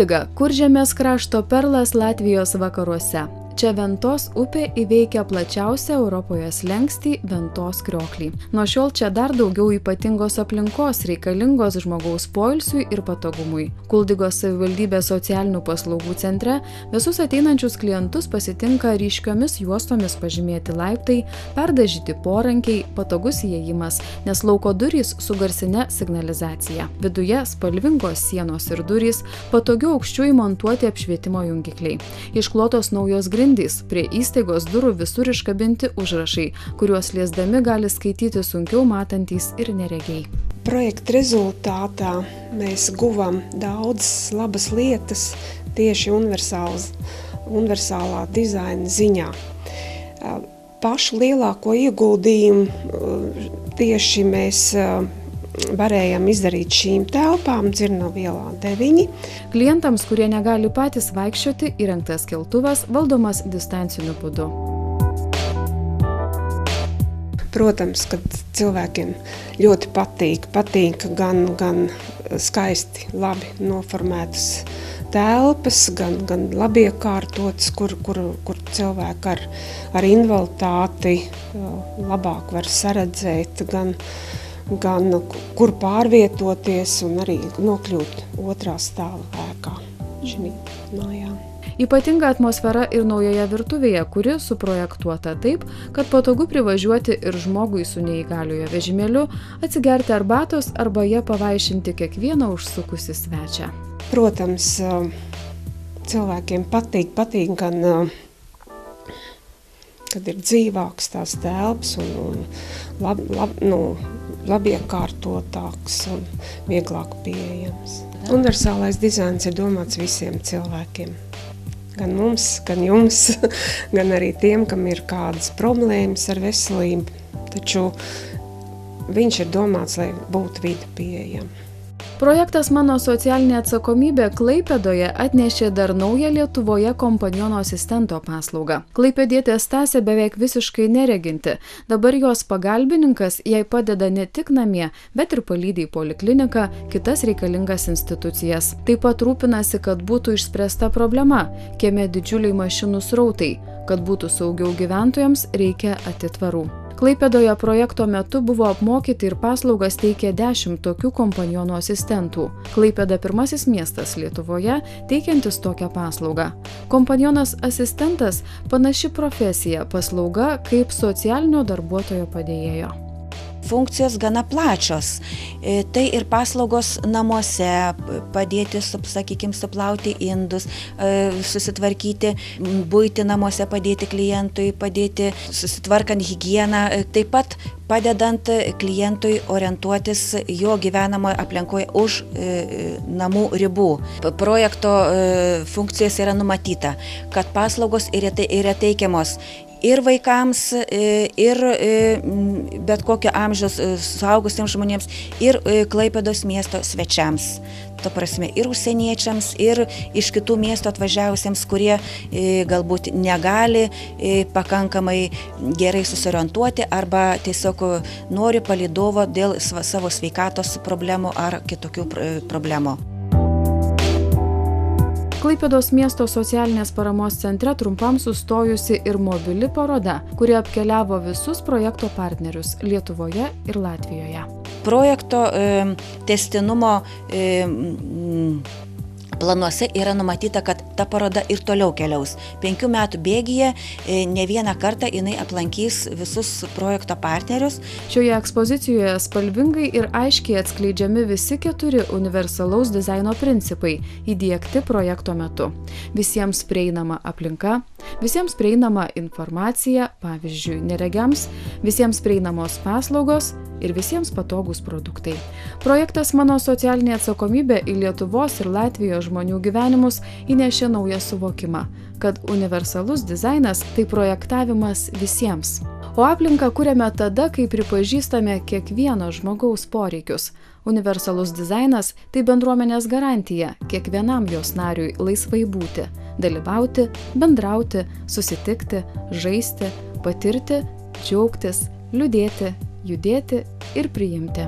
Kuldiga – Kuržemės krašto perlas Latvijos vakaruose. Čia Ventos upė įveikia plačiausią Europoje slenkstį Ventos krioklį. Nuo šiol čia dar daugiau ypatingos aplinkos reikalingos žmogaus poilsiui ir patogumui. Kuldigos savivaldybės socialinių paslaugų centre visus ateinančius klientus pasitinka ryškiomis juostomis pažymėti laiptai, perdažyti porankiai, patogus įėjimas, nes lauko durys su garsine signalizacija. Viduje spalvingos sienos ir durys, patogiu aukščiu įmontuoti apšvietimo jungikliai. Išklotos naujos grindys, prie įstaigos durų visur iškabinti užrašai, kuriuos liesdami gali skaityti sunkiau matantys ir neregiai. Projekta rezultātā mēs guvam daudzas labas lietas tieši universālā dizaina ziņā. Pašu lielāko ieguldījumu tieši mēs varējām izdarīt šīm telpām Dzirnavu ielā 9. Klientams, kurie negali patys vaikščioti, įrengtas keltuvas valdomas distanciniu būdu. Protams, kad cilvēkiem ļoti patīk gan skaisti, labi noformētas telpas, gan labi iekārtotas, kur cilvēki ar invaliditāti labāk var saredzēt, gan kur pārvietoties un arī nokļūt otrā stāva ēkā šī mājā. Ypatinga atmosfera ir naujoje virtuvėje, kuri suprojektuota taip, kad patogu privažiuoti ir žmogui su neįgaliojo vežimėliu, atsigerti arbatos arba ją pavaišinti kiekvieną užsukusi svečią. Protams, cilvēkiem patīk gan kad ir dzīvāks tās telpas un labi iekārtotāks un vieglāk pieejams. Universālais dizains ir domāts visiem cilvēkiem. Gan mums, gan jums, gan arī tiem, kam ir kādas problēmas ar veselību. Taču viņš ir domāts, lai būtu vide pieejama. Projektas Mano socialinė atsakomybė Klaipėdoje atnešė dar naują Lietuvoje kompaniono asistento paslaugą. Klaipėdietė Stasė beveik visiškai nereginti. Dabar jos pagalbininkas jai padeda ne tik namie, bet ir palydi į polikliniką, kitas reikalingas institucijas. Taip pat rūpinasi, kad būtų išspręsta problema, kieme didžiuliai mašinų srautai. Kad būtų saugiau gyventojams, reikia atitvarų. Klaipėdoje projekto metu buvo apmokyti ir paslaugas teikė 10 tokių kompanionų asistentų. Klaipėda pirmasis miestas Lietuvoje teikiantis tokią paslaugą. Kompanionas asistentas panaši profesija, paslauga kaip socialinio darbuotojo padėjėjo. Funkcijos gana plačios. Tai ir paslaugos namuose, padėti, suplauti indus, susitvarkyti buitį namuose, padėti klientui, padėti susitvarkant higieną, taip pat padedant klientui orientuotis jo gyvenamoje aplinkoje už namų ribų. Projekto funkcijos yra numatyta, kad paslaugos yra teikiamos ir vaikams, ir bet kokio amžiaus suaugusiems žmonėms, ir Klaipėdos miesto svečiams. To prasme, ir užsieniečiams, ir iš kitų miestų atvažiavusiems, kurie galbūt negali pakankamai gerai susiorientuoti arba tiesiog nori palydovo dėl savo sveikatos problemų ar kitokių problemų. Klaipėdos miesto socialinės paramos centre trumpam sustojusi ir mobili paroda, kuri apkeliavo visus projekto partnerius Lietuvoje ir Latvijoje. Projekto tęstinumo planuose yra numatyta, kad ta paroda ir toliau keliaus. 5 metų bėgyje ne vieną kartą jinai aplankys visus projekto partnerius. Šioje ekspozicijoje spalvingai ir aiškiai atskleidžiami visi 4 universalaus dizaino principai įdiegti projekto metu. Visiems prieinama aplinka, visiems prieinama informacija, pavyzdžiui, neregiams, visiems prieinamos paslaugos ir visiems patogūs produktai. Projektas Mano socialinė atsakomybė į Lietuvos ir Latvijos žmonių gyvenimus įnešė naują suvokimą, kad universalus dizainas tai projektavimas visiems. O aplinką kuriame tada, kai pripažįstame kiekvieno žmogaus poreikius. Universalus dizainas tai bendruomenės garantija kiekvienam jos nariui laisvai būti, dalyvauti, bendrauti, susitikti, žaisti, patirti, džiaugtis, liūdėti, judėti ir priimti.